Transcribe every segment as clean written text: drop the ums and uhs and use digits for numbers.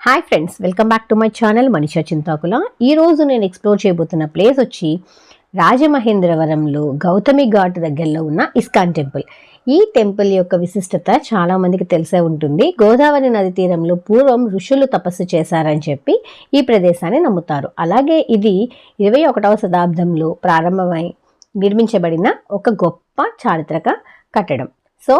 Hi friends, welcome back to my channel Manisha Chintakula. ఈరోజు నేను explore చేయబోతున్న ప్లేస్ వచ్చి రాజమహేంద్రవరంలో గౌతమి ఘాట్ దగ్గరలో ఉన్న ఇస్కాన్ టెంపుల్. ఈ టెంపుల్ యొక్క విశిష్టత చాలా మందికి తెలిసే ఉంటుంది. గోదావరి నది తీరంలో పూర్వం ఋషులు తపస్సు చేశారని చెప్పి ఈ ప్రదేశాన్ని నమ్ముతారు. అలాగే ఇది 21వ శతాబ్దంలో ప్రారంభమై నిర్మించబడిన ఒక గొప్ప చారిత్రక కట్టడం. సో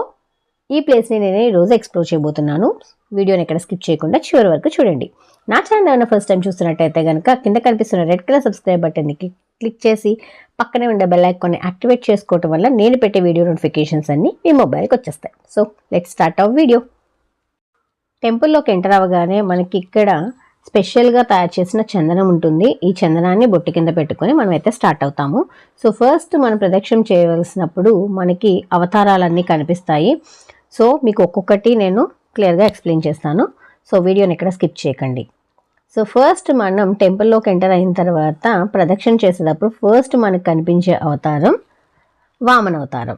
ఈ ప్లేస్ని నేను ఈరోజు ఎక్స్ప్లోర్ చేయబోతున్నాను. వీడియోని ఎక్కడ స్కిప్ చేయకుండా చివరి వరకు చూడండి. నా ఛానల్ ఏమైనా ఫస్ట్ టైం చూస్తున్నట్టయితే కనుక కింద కనిపిస్తున్న రెడ్ కలర్ సబ్స్క్రైబ్ బటన్ని క్లిక్ చేసి పక్కనే ఉండే బెల్ ఐకాన్ని యాక్టివేట్ చేసుకోవడం వల్ల నేను పెట్టే వీడియో నోటిఫికేషన్స్ అన్నీ మీ మొబైల్కి వచ్చేస్తాయి. So let's start our video. టెంపుల్లోకి ఎంటర్ అవ్వగానే మనకి ఇక్కడ స్పెషల్గా తయారు చేసిన చందనం ఉంటుంది. ఈ చందనాన్ని బొట్టు కింద పెట్టుకొని మనం అయితే స్టార్ట్ అవుతాము. సో ఫస్ట్ మనం ప్రదక్షిణం చేయవలసినప్పుడు మనకి అవతారాలన్నీ కనిపిస్తాయి. సో మీకు ఒక్కొక్కటి నేను క్లియర్గా ఎక్స్ప్లెయిన్ చేస్తాను. సో వీడియోని ఎక్కడ స్కిప్ చేయకండి. సో ఫస్ట్ మనం టెంపుల్లోకి ఎంటర్ అయిన తర్వాత ప్రదక్షిణ చేసేటప్పుడు ఫస్ట్ మనకు కనిపించే అవతారం వామన అవతారం.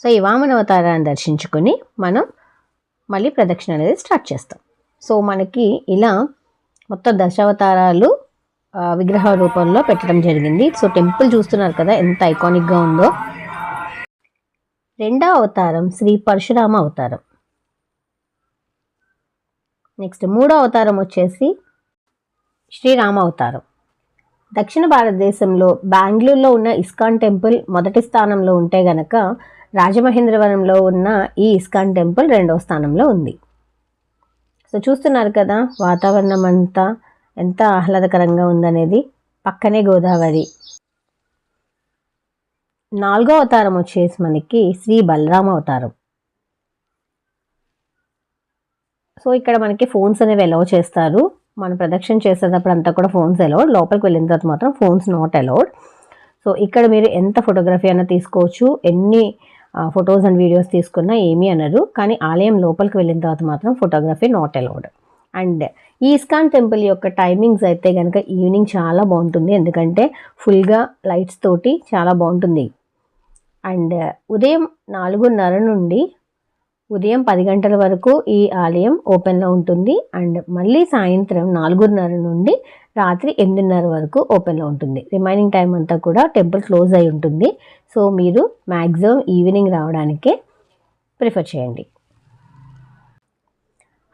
సో ఈ వామన అవతారాన్ని దర్శించుకొని మనం మళ్ళీ ప్రదక్షిణ అనేది స్టార్ట్ చేస్తాం. సో మనకి ఇలా మొత్తం దశావతారాలు విగ్రహ రూపంలో పెట్టడం జరిగింది. సో టెంపుల్ చూస్తున్నారు కదా ఎంత ఐకానిక్గా ఉందో. రెండవ అవతారం శ్రీ పరశురామ అవతారం. నెక్స్ట్ మూడో అవతారం వచ్చేసి శ్రీరామ అవతారం. దక్షిణ భారతదేశంలో బెంగళూరులో ఉన్న ఇస్కాన్ టెంపుల్ మొదటి స్థానంలో ఉంటే గనక రాజమహేంద్రవరంలో ఉన్న ఈ ఇస్కాన్ టెంపుల్ రెండవ స్థానంలో ఉంది. సో చూస్తున్నారు కదా వాతావరణం అంతా ఎంత ఆహ్లాదకరంగా ఉందనేది. పక్కనే గోదావరి. నాలుగో అవతారం వచ్చేసి మనకి శ్రీ బలరామ అవతారం. సో ఇక్కడ మనకి ఫోన్స్ అనేవి అలౌ చేస్తారు. మనం ప్రదక్షిణ చేసేటప్పుడు అంతా కూడా ఫోన్స్ అలౌడ్, లోపలికి వెళ్ళిన తర్వాత మాత్రం ఫోన్స్ నాట్ అలౌడ్. సో ఇక్కడ మీరు ఎంత ఫోటోగ్రఫీ అయినా తీసుకోవచ్చు, ఎన్ని ఫొటోస్ అండ్ వీడియోస్ తీసుకున్నా ఏమీ అనరు. కానీ ఆలయం లోపలికి వెళ్ళిన తర్వాత మాత్రం ఫోటోగ్రఫీ నాట్ అలౌడ్. అండ్ ఈ ఇస్కాన్ టెంపుల్ యొక్క టైమింగ్స్ అయితే కనుక ఈవినింగ్ చాలా బాగుంటుంది, ఎందుకంటే ఫుల్గా లైట్స్ తోటి చాలా బాగుంటుంది. అండ్ ఉదయం 4:30 నుండి ఉదయం 10 గంటల వరకు ఈ ఆలయం ఓపెన్లో ఉంటుంది. అండ్ మళ్ళీ సాయంత్రం 4:30 నుండి రాత్రి 8:30 వరకు ఓపెన్లో ఉంటుంది. రిమైనింగ్ టైం అంతా కూడా టెంపుల్ క్లోజ్ అయి ఉంటుంది. సో మీరు మ్యాక్సిమం ఈవినింగ్ రావడానికే ప్రిఫర్ చేయండి.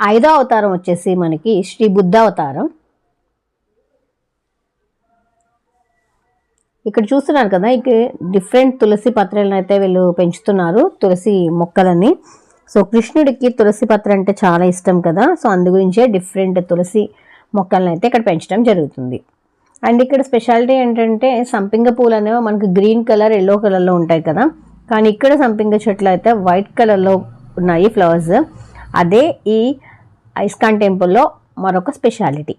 ఐదో అవతారం వచ్చేసి మనకి శ్రీ బుద్ధ అవతారం. ఇక్కడ చూస్తున్నారు కదా, ఇక డిఫరెంట్ తులసి పత్రాలను అయితే వీళ్ళు పెంచుతున్నారు, తులసి మొక్కలని. సో కృష్ణుడికి తులసి పత్ర అంటే చాలా ఇష్టం కదా, సో అందు గురించే డిఫరెంట్ తులసి మొక్కలను అయితే ఇక్కడ పెంచడం జరుగుతుంది. అండ్ ఇక్కడ స్పెషాలిటీ ఏంటంటే సంపింగ పూలు అనేవి మనకు గ్రీన్ కలర్, ఎల్లో కలర్లో ఉంటాయి కదా, కానీ ఇక్కడ సంపింగ చెట్లు అయితే వైట్ కలర్లో ఉన్నాయి ఫ్లవర్స్. అదే ఈ ఇస్కాన్ టెంపుల్లో మరొక స్పెషాలిటీ.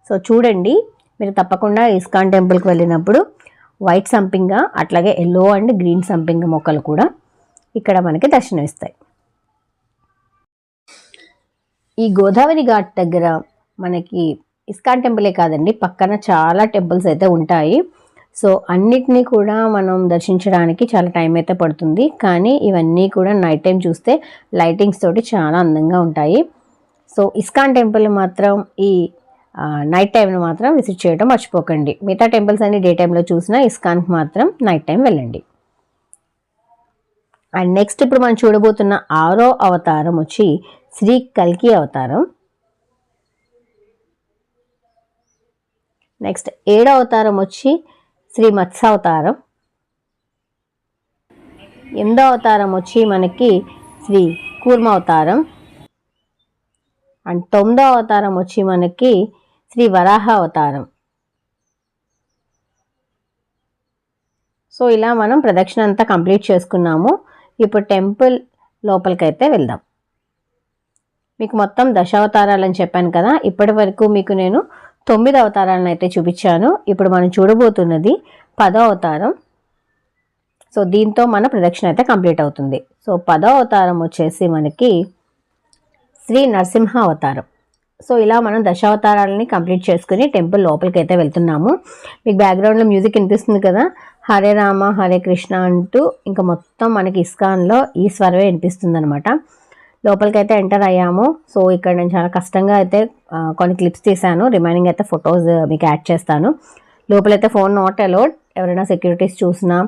సో చూడండి, మీరు తప్పకుండా ఇస్కాన్ టెంపుల్కి వెళ్ళినప్పుడు వైట్ సంపింగ అట్లాగే ఎల్లో అండ్ గ్రీన్ సంపింగ మొక్కలు కూడా ఇక్కడ మనకి దర్శనమిస్తాయి. ఈ గోదావరి ఘాట్ దగ్గర మనకి ఇస్కాన్ టెంపులే కాదండి, పక్కన చాలా టెంపుల్స్ అయితే ఉంటాయి. సో అన్నిటినీ కూడా మనం దర్శించడానికి చాలా టైం అయితే పడుతుంది. కానీ ఇవన్నీ కూడా నైట్ టైం చూస్తే లైటింగ్స్ తోటి చాలా అందంగా ఉంటాయి. సో ఇస్కాన్ టెంపుల్ మాత్రం ఈ నైట్ టైంలో మాత్రం విజిట్ చేయడం మర్చిపోకండి. మిగతా టెంపుల్స్ అన్ని డే టైంలో చూసినా ఇస్కాన్కి మాత్రం నైట్ టైం వెళ్ళండి. అండ్ నెక్స్ట్ ఇప్పుడు మనం చూడబోతున్న 6వ అవతారం వచ్చి శ్రీ కల్కి అవతారం. నెక్స్ట్ 7వ అవతారం వచ్చి శ్రీ మత్స్య అవతారం. 8వ అవతారం వచ్చి మనకి శ్రీ కూర్మ అవతారం. అండ్ 9వ అవతారం వచ్చి మనకి శ్రీ వరాహ అవతారం. సో ఇలా మనం ప్రదక్షిణ అంతా కంప్లీట్ చేసుకున్నాము. ఇప్పుడు టెంపుల్ లోపలికైతే వెళ్దాం. మీకు మొత్తం దశావతారాలని చెప్పాను కదా, ఇప్పటి వరకు మీకు నేను 9 అవతారాలను అయితే చూపించాను. ఇప్పుడు మనం చూడబోతున్నది 10వ అవతారం. సో దీంతో మన ప్రదక్షిణ అయితే కంప్లీట్ అవుతుంది. సో 10వ అవతారం వచ్చేసి మనకి శ్రీ నరసింహ అవతారం. సో ఇలా మనం దశావతారాలని కంప్లీట్ చేసుకుని టెంపుల్ లోపలికి అయితే వెళ్తున్నాము. మీకు బ్యాక్గ్రౌండ్లో మ్యూజిక్ వినిపిస్తుంది కదా, హరే రామ హరే కృష్ణ అంటూ ఇంకా మొత్తం మనకి ఇస్కాన్లో ఈ స్వరమే వినిపిస్తుంది అనమాట. లోపలికైతే ఎంటర్ అయ్యాము. సో ఇక్కడ నేను చాలా కష్టంగా అయితే కొన్ని క్లిప్స్ తీశాను. రిమైనింగ్ అయితే ఫొటోస్ మీకు యాడ్ చేస్తాను. లోపలైతే ఫోన్ నాట్ అలౌడ్. ఎవరైనా సెక్యూరిటీస్ చూసినా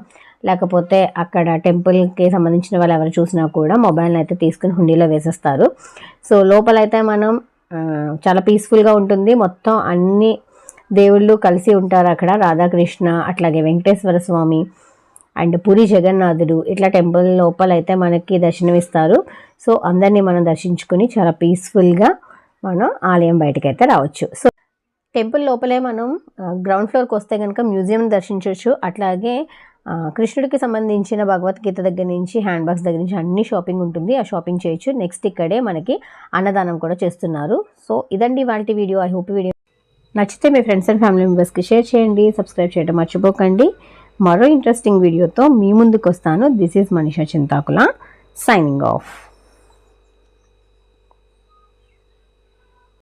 లేకపోతే అక్కడ టెంపుల్కి సంబంధించిన వాళ్ళు ఎవరు చూసినా కూడా మొబైల్ని అయితే తీసుకుని హుండీలో వేసేస్తారు. సో లోపలైతే మనం చాలా పీస్ఫుల్గా ఉంటుంది. మొత్తం అన్ని దేవుళ్ళు కలిసి ఉంటారు అక్కడ. రాధాకృష్ణ, అట్లాగే వెంకటేశ్వర స్వామి అండ్ పూరి జగన్నాథుడు, ఇట్లా టెంపుల్ లోపలైతే మనకి దర్శనమిస్తారు. సో అందరినీ మనం దర్శించుకుని చాలా పీస్ఫుల్గా మనం ఆలయం బయటకైతే రావచ్చు. సో టెంపుల్ లోపలే మనం గ్రౌండ్ ఫ్లోర్కి వస్తే కనుక మ్యూజియం దర్శించవచ్చు. అట్లాగే కృష్ణుడికి సంబంధించిన భగవద్గీత దగ్గర నుంచి హ్యాండ్ బ్యాగ్స్ దగ్గర నుంచి అన్ని షాపింగ్ ఉంటుంది. ఆ షాపింగ్ చేయొచ్చు. నెక్స్ట్ ఇక్కడే మనకి అన్నదానం కూడా చేస్తున్నారు. సో ఇదండి వాళ్ళ వీడియో. ఐ హోప్ వీడియో నచ్చితే మీ ఫ్రెండ్స్ అండ్ ఫ్యామిలీ మెంబర్స్కి షేర్ చేయండి. సబ్స్క్రైబ్ చేయడం మర్చిపోకండి. మరో ఇంట్రెస్టింగ్ వీడియోతో మీ ముందుకు వస్తాను. This is Manisha Chintakula signing off.